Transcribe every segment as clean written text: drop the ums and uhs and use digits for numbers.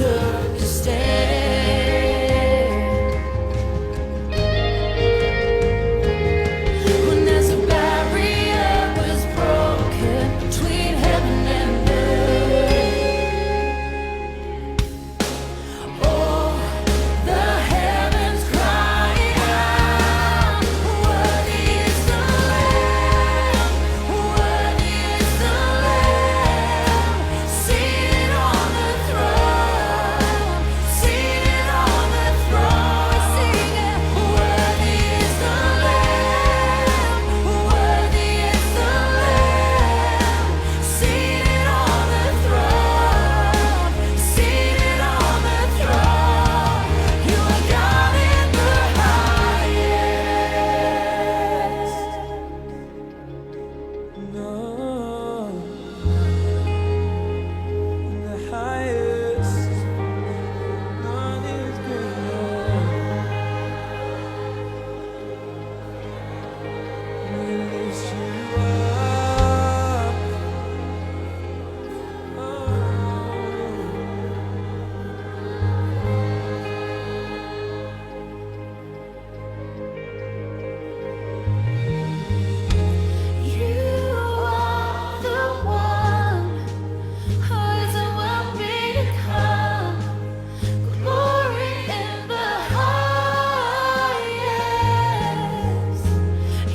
took a stand. When as a barrier was broken between heaven and earth, oh, the heavens crying out, worthy is the Lamb, worthy is the Lamb, seated on the throne, seated on the throne, singing, worthy is the Lamb, worthy is the Lamb, seated on the throne, seated on the throne. You are God in the highest. No, in the highest, none is greater. We lift you up. Oh. You are the one who is and will become glory in the highest.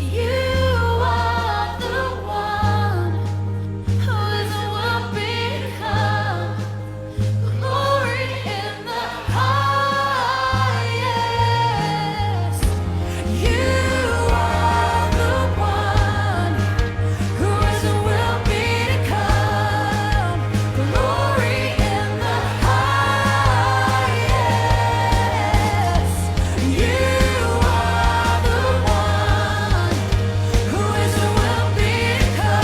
You are the one who is and will become glory in the highest. You are the one who is and will become glory in the highest. You are the one who is and will become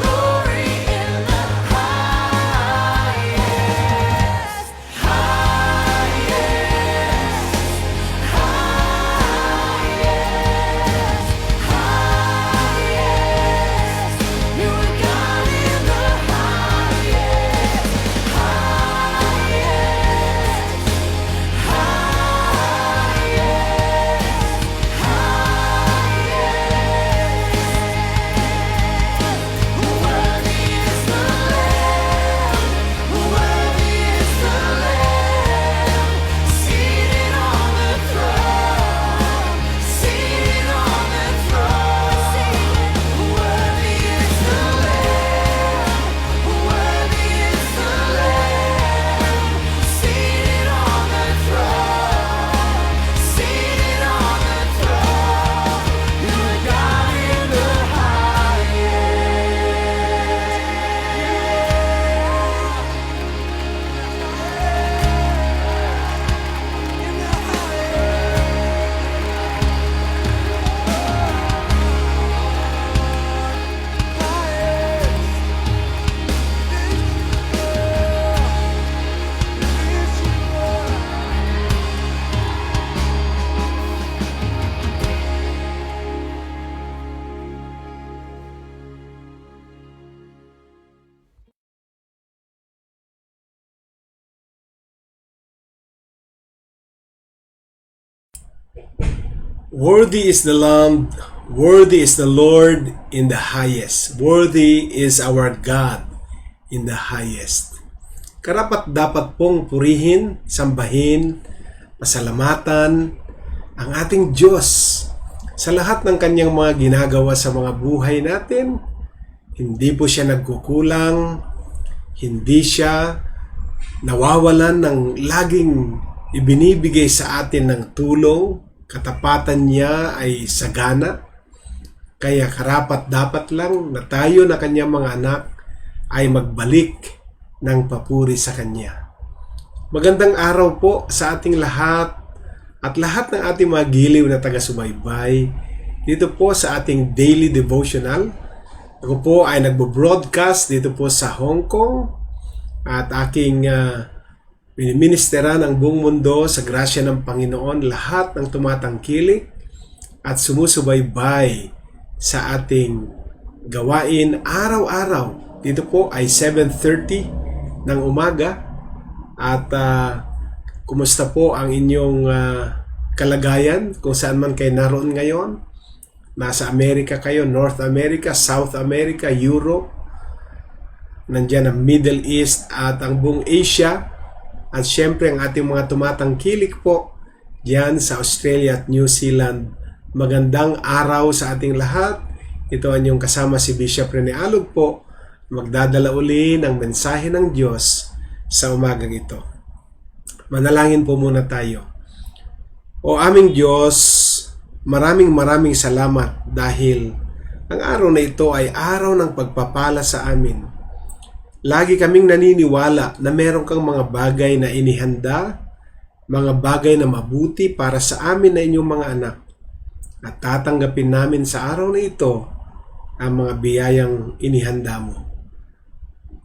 glory in the highest. You are God in the worthy is the Lamb, worthy is the Lamb, seated on the throne, seated on the throne, singing, worthy is the Lamb, worthy is the Lamb, seated on the throne, seated on the throne. You are God in the Worthy is the Lamb, worthy is the Lord in the highest. Worthy is our God in the highest. Karapat dapat pong purihin, sambahin, pasalamatan ang ating Diyos sa lahat ng kanyang mga ginagawa sa mga buhay natin. Hindi po siya nagkukulang, hindi siya nawawalan ng laging ibinibigay sa atin ng tulong. Katapatan niya ay sagana, kaya karapat dapat lang na tayo na kanyang mga anak ay magbalik ng papuri sa kanya. Magandang araw po sa ating lahat at lahat ng ating mga giliw na taga-subaybay dito po sa ating daily devotional. Ako po ay nagbo-broadcast dito po sa Hong Kong at aking ministera ng buong mundo sa grasya ng Panginoon lahat ng tumatangkilik at sumusubaybay sa ating gawain araw-araw. Dito po ay 7:30 ng umaga At kumusta po ang inyong kalagayan kung saan man kayo naroon ngayon? Nasa Amerika kayo, North America, South America, Europe, nandiyan ang Middle East at ang buong Asia. At syempre ang ating mga tumatangkilik po diyan sa Australia at New Zealand. Magandang araw sa ating lahat. Ito ang inyong kasama si Bishop Rene Alog po, magdadala uli ng mensahe ng Diyos sa umagang ito. Manalangin po muna tayo. O aming Diyos, maraming salamat dahil ang araw na ito ay araw ng pagpapala sa amin. Lagi kaming naniniwala na meron kang mga bagay na inihanda, mga bagay na mabuti para sa amin na inyong mga anak. At tatanggapin namin sa araw na ito ang mga biyayang inihanda mo.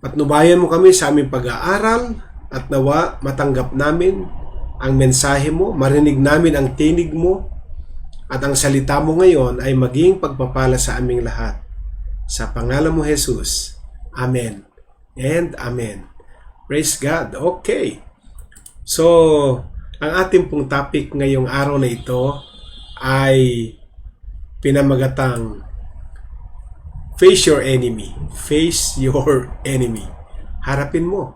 Patnubayan mo kami sa aming pag-aaral at nawa matanggap namin ang mensahe mo, marinig namin ang tinig mo, at ang salita mo ngayon ay maging pagpapala sa aming lahat. Sa pangalan mo Jesus, Amen and Amen. Praise God. Okay. So, ang ating pong topic ngayong araw na ito ay pinamagatang Face your enemy. Face your enemy. Harapin mo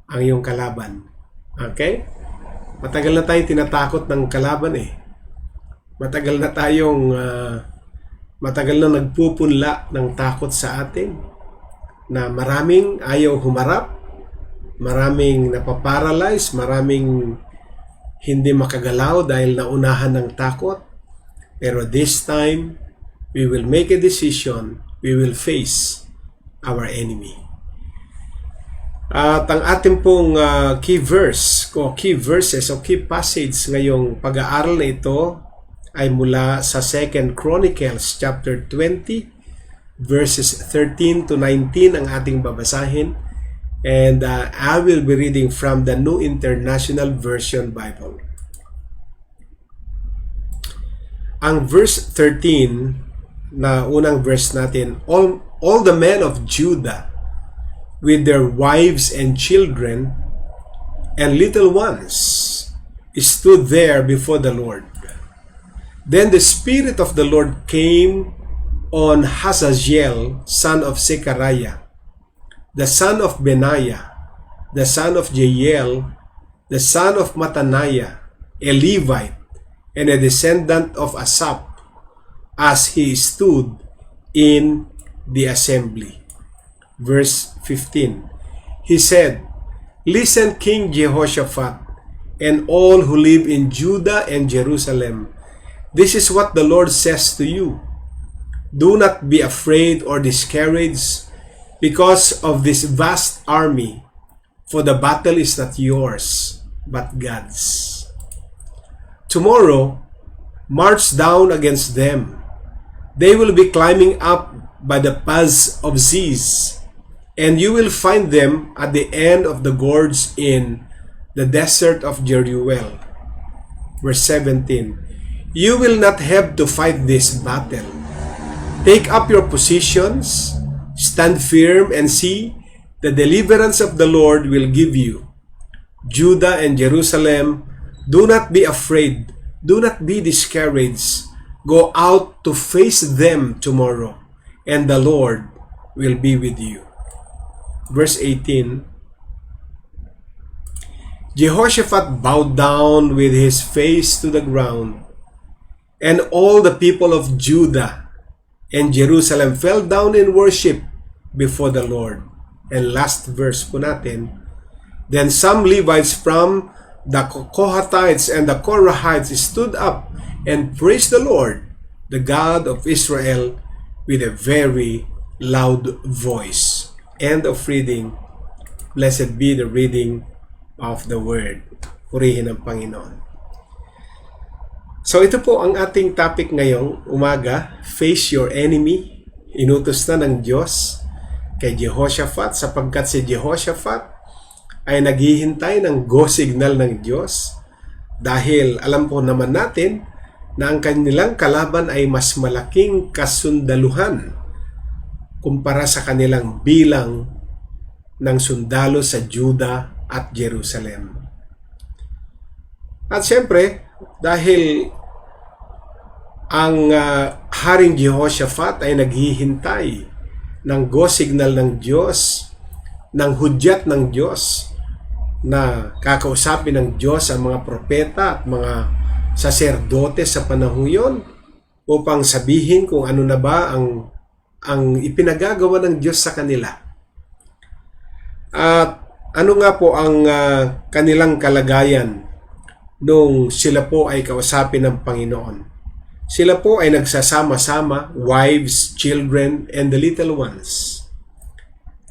ang iyong kalaban. Okay? Matagal na tayong tinatakot ng kalaban eh. Matagal na nagpupunla ng takot sa atin. Na maraming ayaw humarap, maraming napaparalyze, maraming hindi makagalaw dahil naunahan ng takot. Pero this time, we will make a decision. We will face our enemy. At ang ating pong key verse, o key verses, o key passage ngayong pag-aaral na ito ay mula sa 2 Chronicles chapter 20, verses 13 to 19 ang ating babasahin. And I will be reading from the New International Version Bible. Ang verse 13 na unang verse natin, all the men of Judah with their wives and children and little ones stood there before the Lord. Then the Spirit of the Lord came on Hazaziel, son of Zechariah, the son of Benaiah, the son of Jael, the son of Mattaniah, a Levite, and a descendant of Asaph, as he stood in the assembly. Verse 15. He said, "Listen, King Jehoshaphat, and all who live in Judah and Jerusalem. This is what the Lord says to you. Do not be afraid or discouraged because of this vast army, for the battle is not yours, but God's. Tomorrow, march down against them. They will be climbing up by the pass of Ziz, and you will find them at the end of the gorge in the desert of Jeruel." Verse 17. "You will not have to fight this battle. Take up your positions, stand firm, and see the deliverance of the Lord will give you. Judah and Jerusalem, do not be afraid, do not be discouraged. Go out to face them tomorrow, and the Lord will be with you." Verse 18. Jehoshaphat bowed down with his face to the ground, and all the people of Judah and Jerusalem fell down in worship before the Lord. And last verse po natin. Then some Levites from the Kohathites and the Korahites stood up and praised the Lord, the God of Israel, with a very loud voice. End of reading. Blessed be the reading of the Word. Purihin ang Panginoon. So ito po ang ating topic ngayong umaga, Face Your Enemy. Inutos na ng Diyos kay Jehoshaphat sapagkat si Jehoshaphat ay naghihintay ng go signal ng Diyos dahil alam po naman natin na ang kanilang kalaban ay mas malaking kasundaluhan kumpara sa kanilang bilang ng sundalo sa Judah at Jerusalem. At siyempre, dahil ang Haring Jehoshaphat ay naghihintay ng go signal ng Diyos, ng hudyat ng Diyos, na kakausapin ng Diyos ang mga propeta at mga saserdote sa panahong yon upang sabihin kung ano na ba ang ipinagagawa ng Diyos sa kanila. At ano nga po ang kanilang kalagayan nung sila po ay kausapin ng Panginoon? Sila po ay nagsasama-sama, wives, children, and the little ones.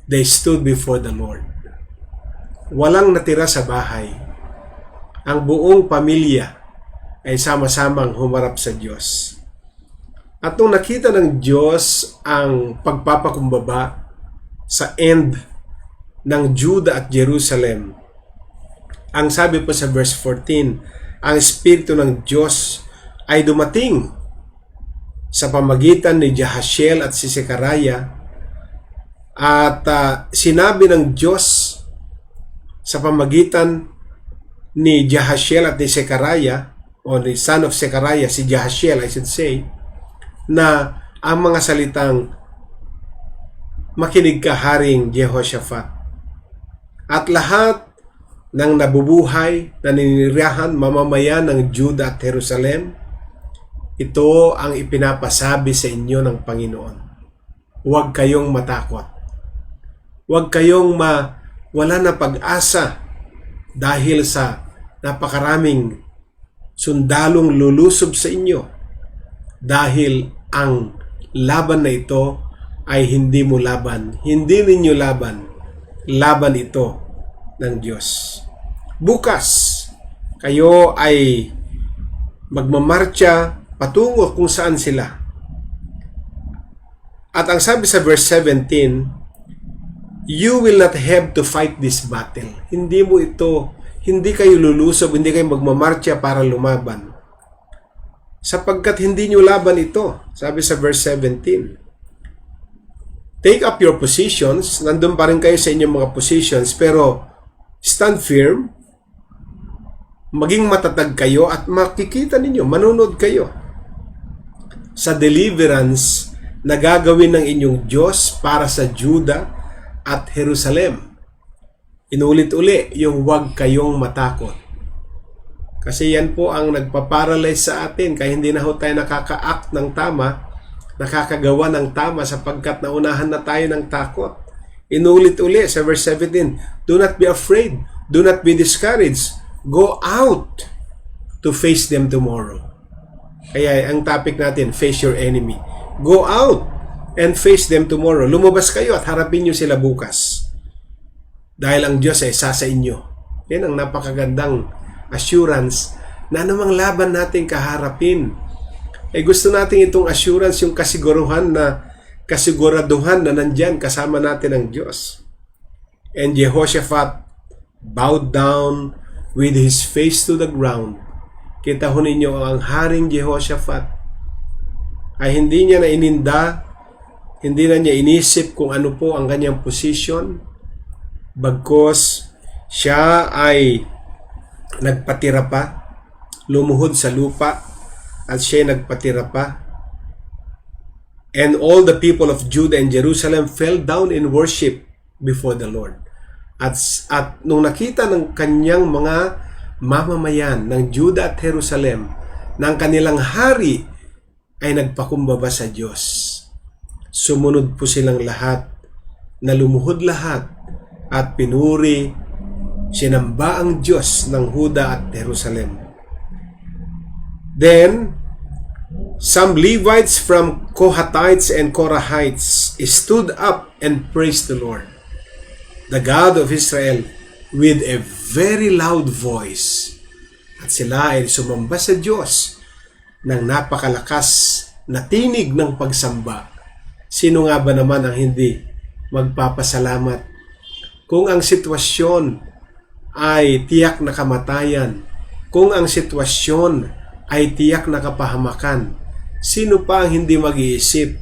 They stood before the Lord. Walang natira sa bahay. Ang buong pamilya ay sama-samang humarap sa Diyos. At nung nakita ng Diyos ang pagpapakumbaba sa end ng Judah at Jerusalem, ang sabi po sa verse 14, ang Espiritu ng Diyos ay dumating sa pamagitan ni Jahasiel at si Sekariah, at sinabi ng Diyos sa pamagitan ni Jahasiel at ni Sekariah, o ni son of Sekariah, si Jahasiel I should say, na ang mga salitang, "Makinig ka, Haring Jehoshaphat, at lahat ng nabubuhay, naninirahan, mamamayan ng Judah at Jerusalem, ito ang ipinapasabi sa inyo ng Panginoon. Huwag kayong matakot. Huwag kayong wala na pag-asa dahil sa napakaraming sundalong lulusob sa inyo, dahil ang laban na ito ay hindi mo laban, hindi ninyo laban, laban ito ng Diyos. Bukas, kayo ay magmamarcha patungo kung saan sila." At ang sabi sa verse 17, "You will not have to fight this battle." Hindi kayo lulusob, hindi kayo magmamarcha para lumaban. Sapagkat hindi nyo laban ito, sabi sa verse 17. Take up your positions, nandun pa rin kayo sa inyong mga positions, pero stand firm, maging matatag kayo at makikita ninyo, manunod kayo sa deliverance na gagawin ng inyong Diyos para sa Judah at Jerusalem. Inulit-uli yung huwag kayong matakot. Kasi yan po ang nagpaparalyze sa atin, kaya hindi na ho tayo nakaka-act ng tama, nakakagawa ng tama sapagkat naunahan na tayo ng takot. Inulit-uli sa verse 17, "Do not be afraid, do not be discouraged, go out to face them tomorrow." Kaya ang topic natin, face your enemy. Go out and face them tomorrow. Lumabas kayo at harapin nyo sila bukas. Dahil ang Diyos ay isa sa inyo. Yan ang napakagandang assurance na anumang laban natin kaharapin. Gusto natin itong assurance, yung kasiguraduhan na nandyan kasama natin ang Diyos. And Jehoshaphat bowed down with his face to the ground. Kita ho ninyo ang Haring Jehoshaphat ay hindi niya na ininda, hindi na niya inisip kung ano po ang kanyang position, bagkos siya ay nagpatira pa, lumuhod sa lupa, at siya nagpatira pa. And all the people of Judah and Jerusalem fell down in worship before the Lord. At nung nakita ng kanyang mga mamamayan ng Judah at Jerusalem ng kanilang hari ay nagpakumbaba sa Diyos. Sumunod po silang lahat, na lumuhod lahat at pinuri, sinamba ang Diyos ng Judah at Jerusalem. Then, some Levites from Kohathites and Korahites stood up and praised the Lord, the God of Israel, with a very loud voice. At sila ay sumamba sa Diyos ng napakalakas na tinig ng pagsamba. Sino nga ba naman ang hindi magpapasalamat kung ang sitwasyon ay tiyak na kamatayan, kung ang sitwasyon ay tiyak na kapahamakan? Sino pa ang hindi mag-iisip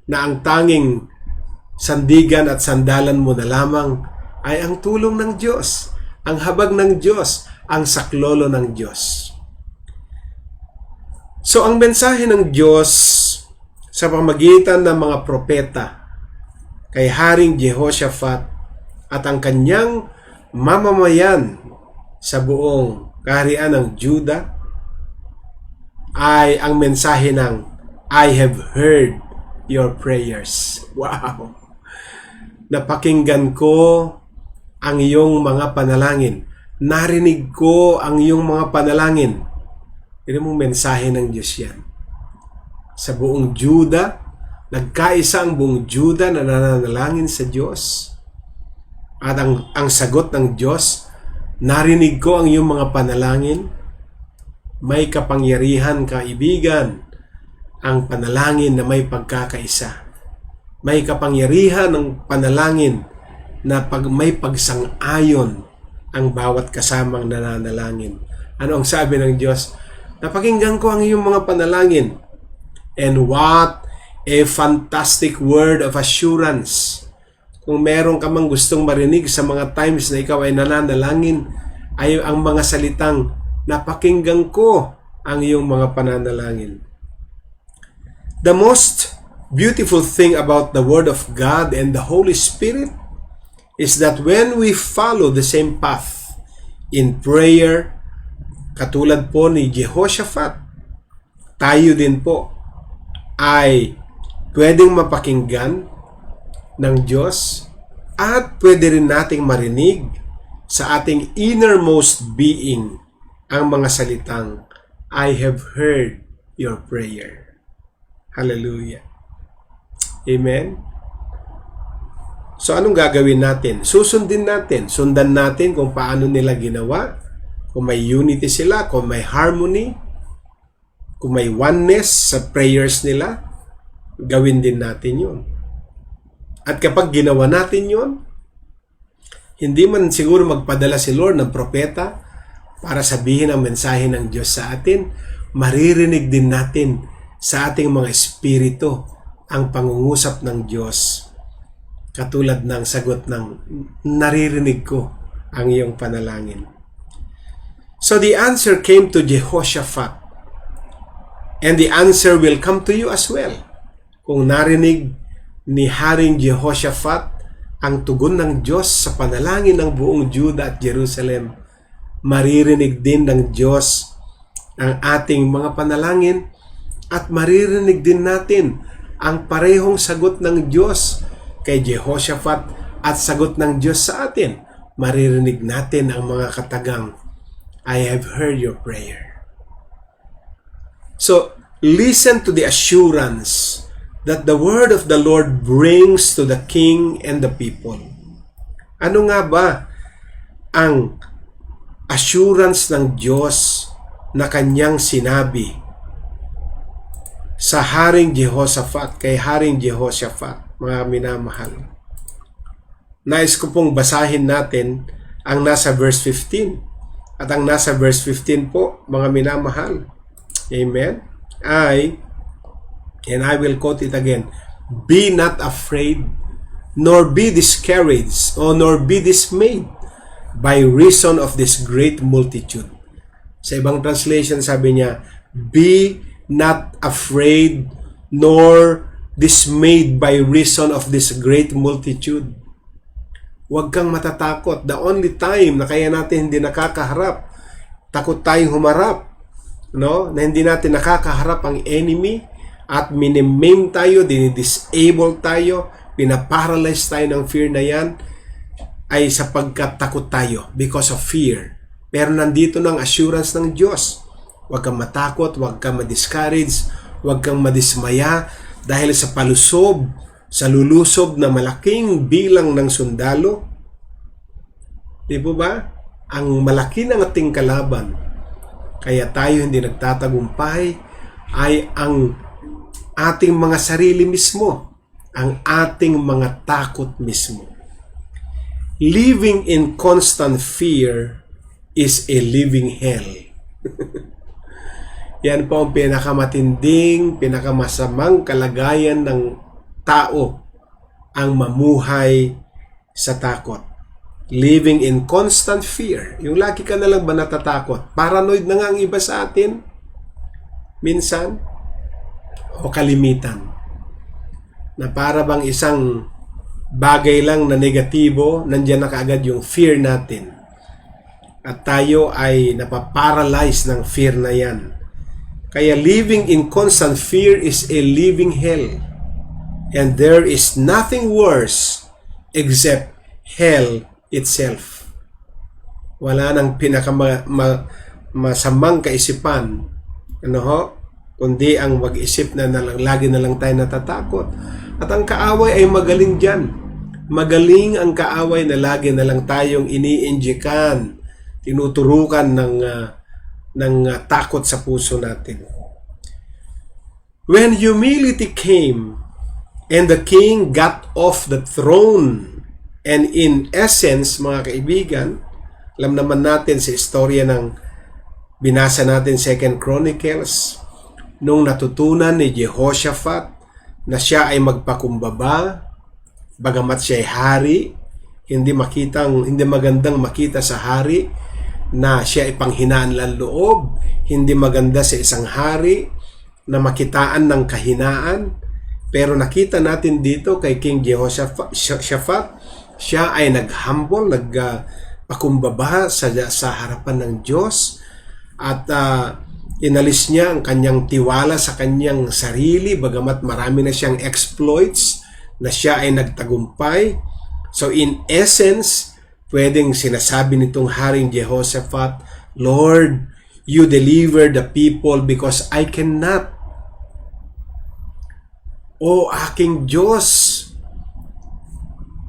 na ang tanging sandigan at sandalan mo na lamang ay ang tulong ng Diyos, ang habag ng Diyos, ang saklolo ng Diyos. So ang mensahe ng Diyos sa pamagitan ng mga propeta kay Haring Jehoshaphat at ang kanyang mamamayan sa buong kaharian ng Juda ay ang mensahe ng I have heard your prayers. Wow! Napakinggan ko ang iyong mga panalangin. Narinig ko ang iyong mga panalangin. Yan ang mensahe ng Diyos yan. Sa buong Juda, nagkaisa ang buong Juda na nananalangin sa Diyos. At ang sagot ng Diyos, narinig ko ang iyong mga panalangin. May kapangyarihan, kaibigan, ang panalangin na may pagkakaisa. May kapangyarihan ng panalangin na may pagsang-ayon ang bawat kasamang nananalangin. Ano ang sabi ng Diyos? Napakinggan ko ang iyong mga panalangin. And what a fantastic word of assurance. Kung meron ka mang gustong marinig sa mga times na ikaw ay nananalangin, ay ang mga salitang, napakinggan ko ang iyong mga pananalangin. The most beautiful thing about the Word of God and the Holy Spirit is that when we follow the same path in prayer, katulad po ni Jehoshaphat, tayo din po ay pwedeng mapakinggan ng Diyos at pwede rin nating marinig sa ating innermost being ang mga salitang, I have heard your prayer. Hallelujah. Amen? So anong gagawin natin? Susundin natin. Sundan natin kung paano nila ginawa. Kung may unity sila, kung may harmony, kung may oneness sa prayers nila, gawin din natin yun. At kapag ginawa natin yun, hindi man siguro magpadala si Lord ng propeta para sabihin ang mensahe ng Diyos sa atin, maririnig din natin sa ating mga espiritu ang pangungusap ng Diyos. Katulad ng sagot ng naririnig ko ang iyong panalangin. So the answer came to Jehoshaphat. And the answer will come to you as well. Kung narinig ni Haring Jehoshaphat ang tugon ng Diyos sa panalangin ng buong Juda at Jerusalem, maririnig din ng Diyos ang ating mga panalangin at maririnig din natin ang parehong sagot ng Diyos kay Jehoshaphat at sagot ng Diyos sa atin. Maririnig natin ang mga katagang, I have heard your prayer. So, listen to the assurance that the word of the Lord brings to the king and the people. Ano nga ba ang assurance ng Diyos na kanyang sinabi sa Haring Jehoshaphat, kay Haring Jehoshaphat, mga minamahal? Nais ko pong basahin natin ang nasa verse 15. At ang nasa verse 15 po, mga minamahal, amen, and I will quote it again, be not afraid, nor be discouraged, or nor be dismayed by reason of this great multitude. Sa ibang translation, sabi niya, be not afraid, nor dismayed by reason of this great multitude. Huwag kang matatakot. The only time na kaya natin hindi nakakaharap, takot tayong humarap, no? Na hindi natin nakakaharap ang enemy at minimame tayo, dinidisable tayo, pinaparalyze tayo ng fear na yan, ay sapagkat takot tayo because of fear. Pero nandito ng assurance ng Diyos. Huwag kang matakot, huwag kang madiscourage, huwag kang madismaya dahil sa palusob, sa lulusob na malaking bilang ng sundalo. Di po ba? Ang malaki ng ating kalaban, kaya tayo hindi nagtatagumpay, ay ang ating mga sarili mismo, ang ating mga takot mismo. Living in constant fear is a living hell. Yan po ang pinakamatinding, pinakamasamang kalagayan ng tao, ang mamuhay sa takot. living in constant fear. Yung lagi ka na lang ba natatakot? Paranoid na nga ang iba sa atin. Minsan, o kalimitan. Na para bang isang bagay lang na negatibo, nandiyan na kaagad yung fear natin. At tayo ay napaparalyze ng fear na yan. Kaya living in constant fear is a living hell. And there is nothing worse except hell itself. Wala nang masamang kaisipan, kundi ang mag-isip na lagi na lang tayo natatakot. At ang kaaway ay magaling dyan. Magaling ang kaaway na lagi na lang tayong iniinjikan, tinuturukan ng takot sa puso natin. When humility came and the king got off the throne, and in essence, mga kaibigan, alam naman natin sa istorya ng binasa natin 2 Chronicles, nung natutunan ni Jehoshaphat na siya ay magpakumbaba, bagamat siya ay hari, hindi magandang makita sa hari na siya ay panghinaan ng loob, hindi maganda sa isang hari na makitaan ng kahinaan. Pero nakita natin dito kay King Jehoshaphat, siya ay nag-humble, nagpakumbaba sa harapan ng Diyos, at inalis niya ang kanyang tiwala sa kanyang sarili, bagamat marami na siyang exploits na siya ay nagtagumpay. So in essence, pwedeng sinasabi nitong Haring Jehoshaphat, Lord, you deliver the people because I cannot. O aking Diyos,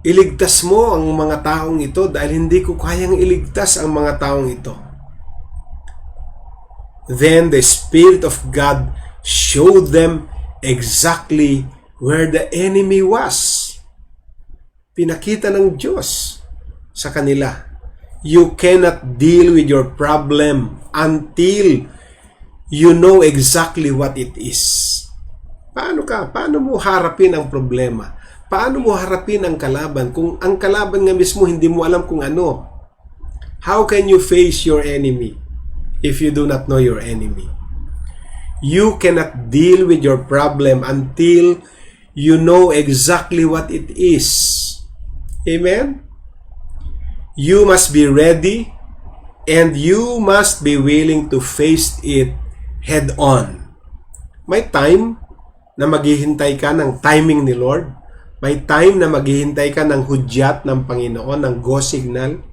iligtas mo ang mga taong ito dahil hindi ko kayang iligtas ang mga taong ito. Then the Spirit of God showed them exactly where the enemy was. Pinakita ng Diyos sa kanila, you cannot deal with your problem until you know exactly what it is. Paano mo harapin ang problema? Paano mo harapin ang kalaban kung ang kalaban nga mismo hindi mo alam kung ano? How can you face your enemy if you do not know your enemy? You cannot deal with your problem until you know exactly what it is. Amen? You must be ready and you must be willing to face it head on. May time na maghihintay ka ng timing ni Lord. May time na maghihintay ka ng hudyat ng Panginoon, ng go signal.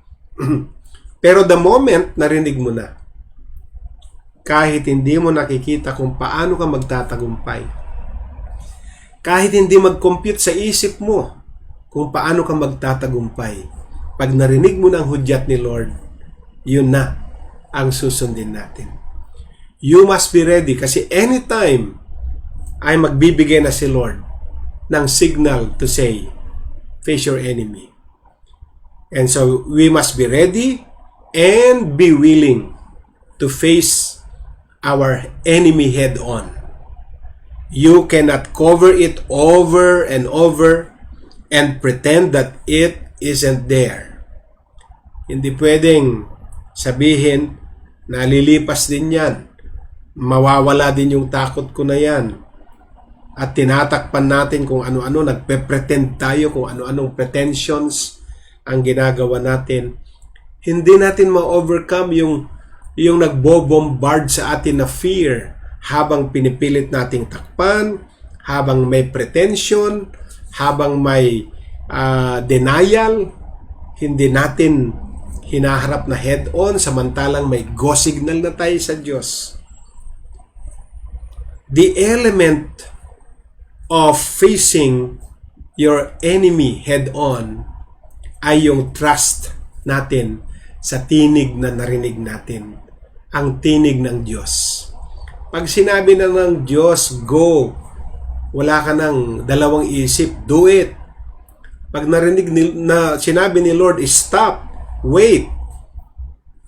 Pero the moment narinig mo na, kahit hindi mo nakikita kung paano ka magtatagumpay, kahit hindi mag-compute sa isip mo kung paano ka magtatagumpay, pag narinig mo ng hudyat ni Lord, yun na ang susundin natin. You must be ready kasi anytime ay magbibigay na si Lord ng signal to say, face your enemy. And so, we must be ready and be willing to face our enemy head on. You cannot cover it over and over and pretend that it isn't there. Hindi pwedeng sabihin, nalilipas din yan. Mawawala din yung takot ko na yan. At tinatakpan natin kung ano-ano, nagpe-pretend tayo kung ano-anong pretensions ang ginagawa natin. Hindi natin ma-overcome yung nagbo-bombard sa atin na fear habang pinipilit nating takpan, habang may pretension, habang may denial, hindi natin hinaharap na head-on samantalang may go signal na tayo sa Diyos. The element of facing your enemy head-on ay yung trust natin sa tinig na narinig natin, ang tinig ng Diyos. Pag sinabi na ng Diyos, go, wala ka ng dalawang isip, do it. Pag narinig na sinabi ni Lord, stop, wait,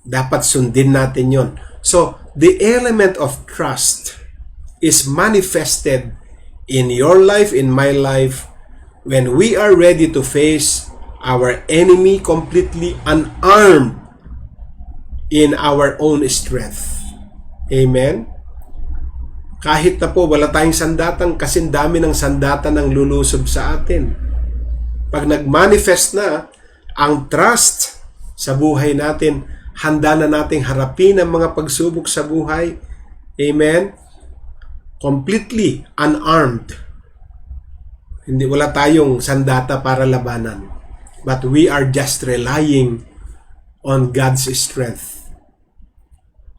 dapat sundin natin yon. So, the element of trust is manifested in your life, in my life, when we are ready to face our enemy completely unarmed in our own strength. Amen? Kahit na po wala tayong sandatan, kasing dami ng sandatan ang lulusob sa atin. Pag nag-manifest na ang trust sa buhay natin, handa na nating harapin ang mga pagsubok sa buhay. Amen? Completely unarmed. Hindi, wala tayong sandata para labanan. But we are just relying on God's strength.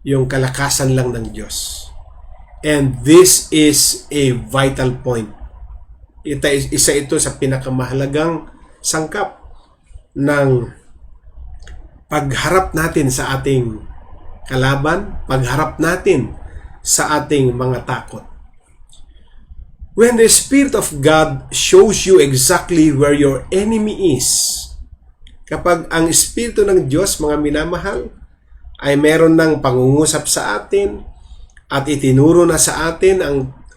Yung kalakasan lang ng Diyos. And this is a vital point. Isa ito sa pinakamahalagang sangkap ng pagharap natin sa ating kalaban, pagharap natin sa ating mga takot. When the Spirit of God shows you exactly where your enemy is, kapag ang Espiritu ng Diyos, mga minamahal, ay meron ng pangungusap sa atin at itinuro na sa atin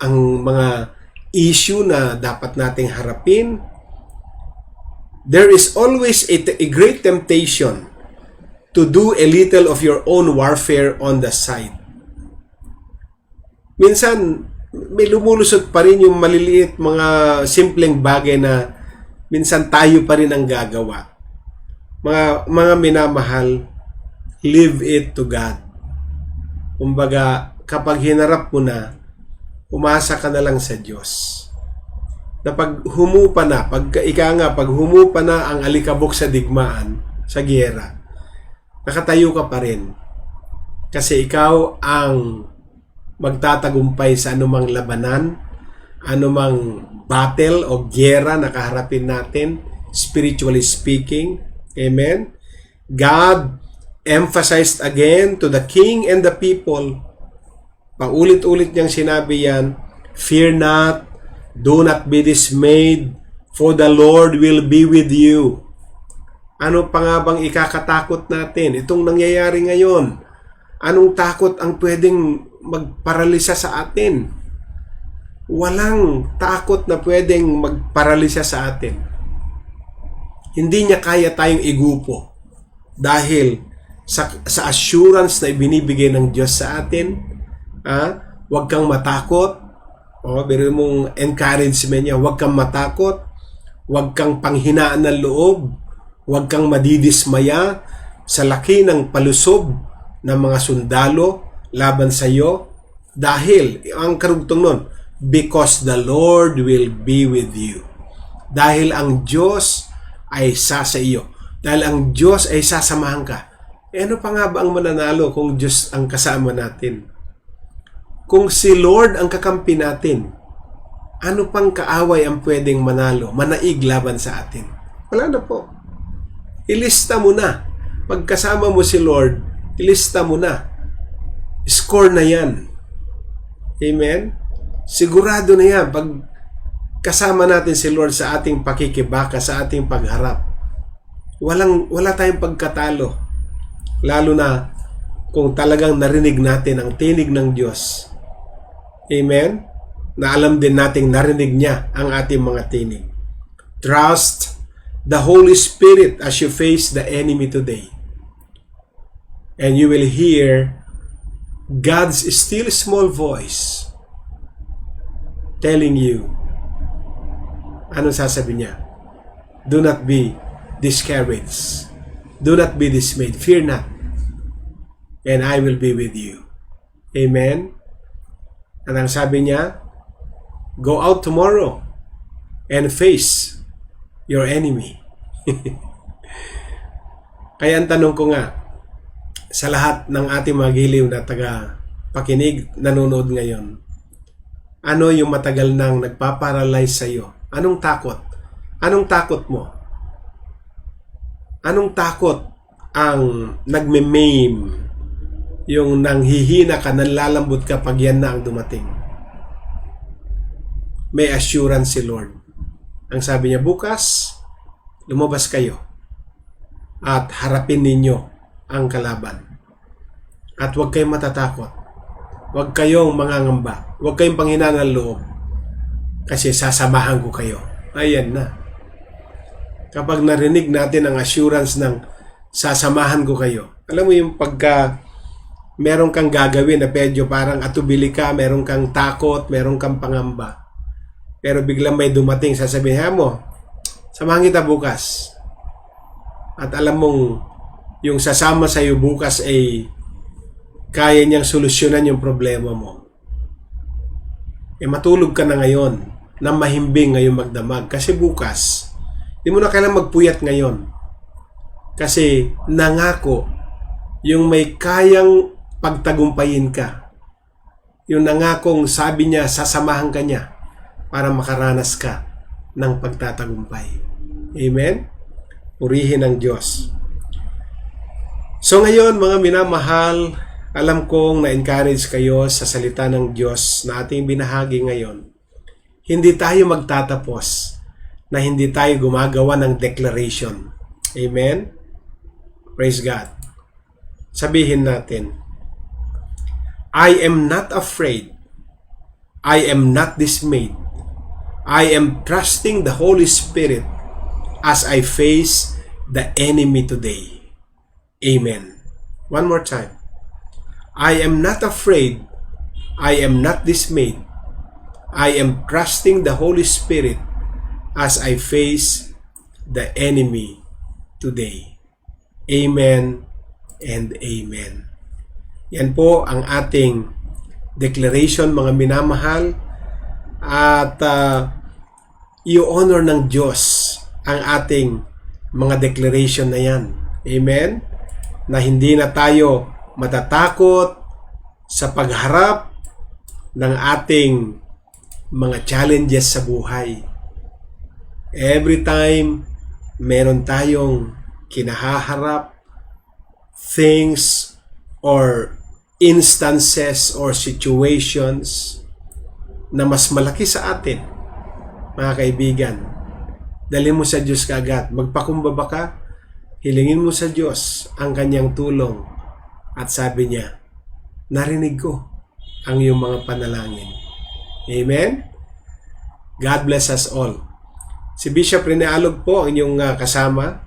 ang mga issue na dapat nating harapin, there is always a great temptation to do a little of your own warfare on the side. Minsan, may lumulusot pa rin yung maliliit mga simpleng bagay na minsan tayo pa rin ang gagawa. Mga minamahal, leave it to God. Kumbaga, kapag hinarap mo na, umasa ka na lang sa Diyos. Na pag humupa na, pag humupa na ang alikabok sa digmaan, sa giyera, nakatayo ka pa rin. Kasi ikaw ang magtatagumpay sa anumang labanan, anumang battle o giyera na kaharapin natin, spiritually speaking. Amen? God emphasized again to the king and the people, paulit-ulit niyang sinabi yan, fear not, do not be dismayed, for the Lord will be with you. Ano pa nga bang ikakatakot natin? Itong nangyayari ngayon, anong takot ang pwedeng magparalisa sa atin? Walang takot na pwedeng magparalisa sa atin. Hindi niya kaya tayong igupo dahil sa assurance na ibinibigay ng Diyos sa atin. Huwag kang matakot. Pero mong encouragement niya, huwag kang matakot, huwag kang panghinaan ng loob, huwag kang madidismaya sa laki ng palusob ng mga sundalo laban sa iyo. Dahil, ang karugtong nun, because the Lord will be with you. Dahil ang Diyos ay sa iyo. Dahil ang Diyos ay sasamahan ka. Ano pa nga ba ang mananalo kung Diyos ang kasama natin? Kung si Lord ang kakampi natin, ano pang kaaway ang pwedeng manalo, manaig laban sa atin? Wala na po. Ilista mo na. Pagkasama mo si Lord, ilista mo na. Score na yan. Amen? Sigurado na yan. Pag kasama natin si Lord sa ating pakikibaka, sa ating pagharap, wala tayong pagkatalo. Lalo na kung talagang narinig natin ang tinig ng Diyos. Amen? Na alam din nating narinig niya ang ating mga tinig. Trust the Holy Spirit as you face the enemy today. And you will hear God's still small voice telling you, ano sasabi niya? Do not be discouraged. Do not be dismayed. Fear not. And I will be with you. Amen? At ang sabi niya, go out tomorrow and face your enemy. Kaya ang tanong ko nga, sa lahat ng ating mga giliw na taga-pakinig, nanonood ngayon, ano yung matagal nang nagpaparalyze sa iyo? Anong takot? Anong takot mo? Anong takot ang nagme-maim? Yung nanghihina ka, nanlalambot ka pag yan na ang dumating. May assurance si Lord. Ang sabi niya, bukas, lumabas kayo at harapin ninyo ang kalaban. At huwag kayong matatakot. Huwag kayong mangangamba. Huwag kayong panghinaan ng loob. Kasi sasamahan ko kayo. Ayan na. kapag narinig natin ang assurance ng sasamahan ko kayo. Alam mo yung pagka meron kang gagawin na medyo parang atubili ka, meron kang takot, meron kang pangamba. Pero biglang may dumating, sasabihin mo, samahan kita bukas. At alam mong yung sasama sa iyo bukas ay kaya niyang solusyonan yung problema mo. Matulog ka na ngayon na mahimbing ngayong magdamag. Kasi bukas, di mo na kailangang magpuyat ngayon. Kasi nangako yung may kayang pagtagumpayin ka. Yung nangakong sabi niya, sasamahan ka niya para makaranas ka ng pagtatagumpay. Amen? Purihin ang Diyos. So ngayon, mga minamahal, alam kong na-encourage kayo sa salita ng Diyos na ating binahagi ngayon. Hindi tayo magtatapos na hindi tayo gumagawa ng declaration. Amen? Praise God. Sabihin natin, I am not afraid. I am not dismayed. I am trusting the Holy Spirit as I face the enemy today. Amen. One more time. I am not afraid. I am not dismayed. I am trusting the Holy Spirit as I face the enemy today. Amen and amen. Yan po ang ating declaration, mga minamahal. At i-honor ng Diyos ang ating mga declaration na yan. Amen? Na hindi na tayo matatakot sa pagharap ng ating mga challenges sa buhay. Every time meron tayong kinahaharap, things or instances or situations na mas malaki sa atin, mga kaibigan, dalhin mo sa Diyos kaagad. Magpakumbaba ka, hilingin mo sa Diyos ang kanyang tulong. At sabi niya, narinig ko ang iyong mga panalangin. Amen? God bless us all. Si Bishop Rene Alog po ang inyong kasama.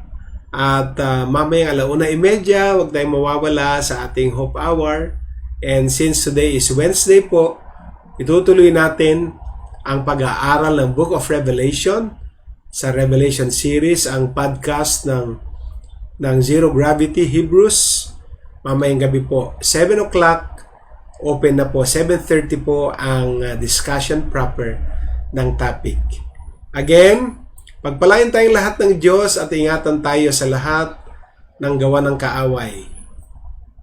At mamaya 1:30, huwag tayong mawawala sa ating Hope Hour. And since today is Wednesday po, itutuloy natin ang pag-aaral ng Book of Revelation sa Revelation series, ang podcast ng Zero Gravity Hebrews. Mamayang gabi po, 7 o'clock, open na po, 7:30 po ang discussion proper ng topic. Again, pagpalain tayong lahat ng Diyos at ingatan tayo sa lahat ng gawa ng kaaway.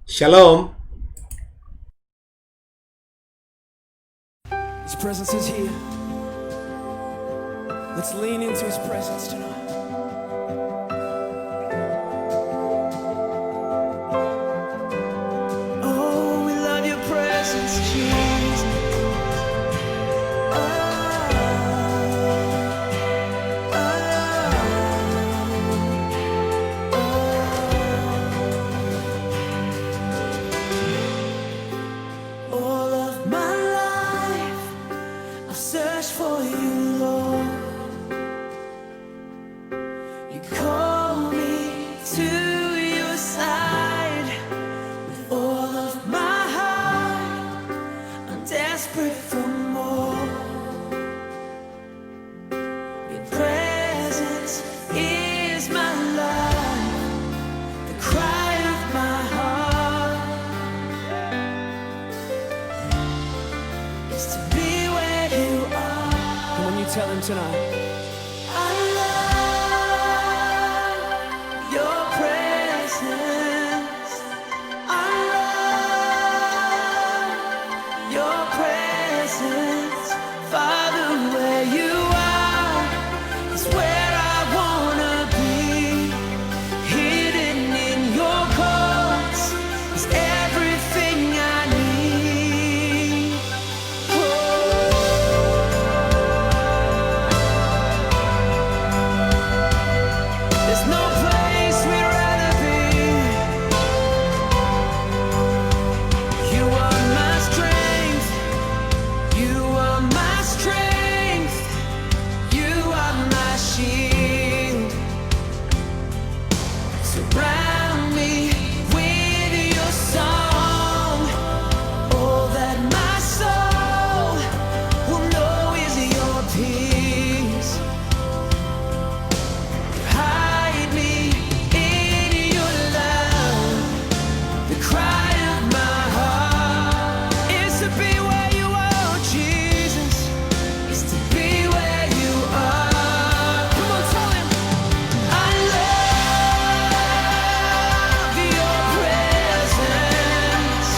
Shalom! His presence is here. Let's lean into His presence tonight. Oh, we love your presence, Jesus. All of my life, I've searched for you, Lord. You call me to your side. With all of my heart, I'm desperate for more. Your presence is my life, the cry of my heart is to be where you are. Come on, you tell him tonight. I love your presence. I love your presence. Father, where you are is where I wanna be. Hidden in your courts is everything I need. Oh. Surround me with your song. All that my soul will know is your peace. Hide me in your love. The cry of my heart is to be where you are, Jesus. Is to be where you are. Come on, tell him. I love your presence.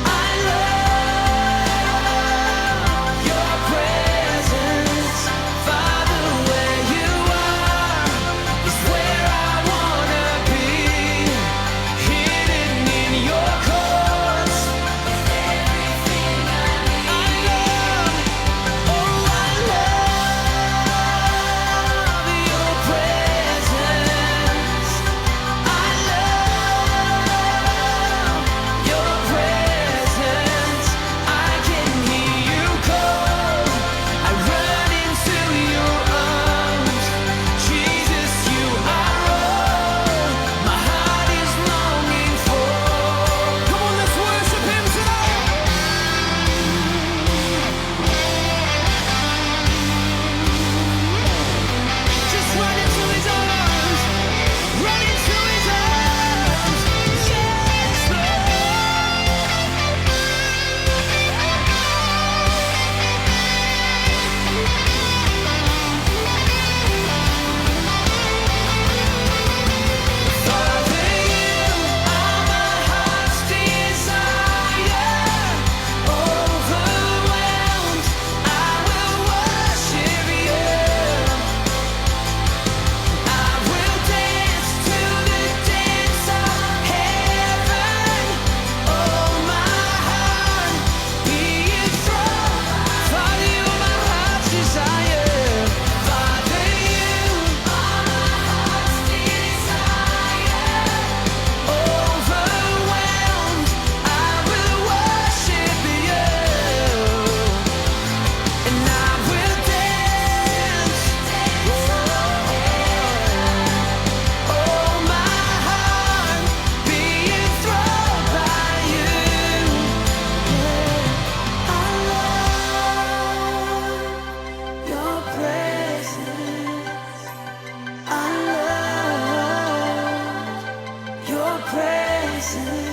I love your presence. Father, where you are is where I wanna be. Hidden in your courts, everything I need. I love, oh, I love your presence. I love your presence. I can hear you call. I run into your arms. Jesus, you are all my heart is longing for. Come on, let's worship him tonight. Just run into his arms. Run into his arms. Yes, Lord. Father, you are my heart's desire. Overwhelmed, I will worship you. I will dance to the dance of heaven. Oh, my heart, be enthralled. Father, you are my heart's desire. Father, you are my heart's desire. Overwhelmed, I will worship you. And I will dance. Oh, my heart, be enthralled by you. I love your presence. I love your presence.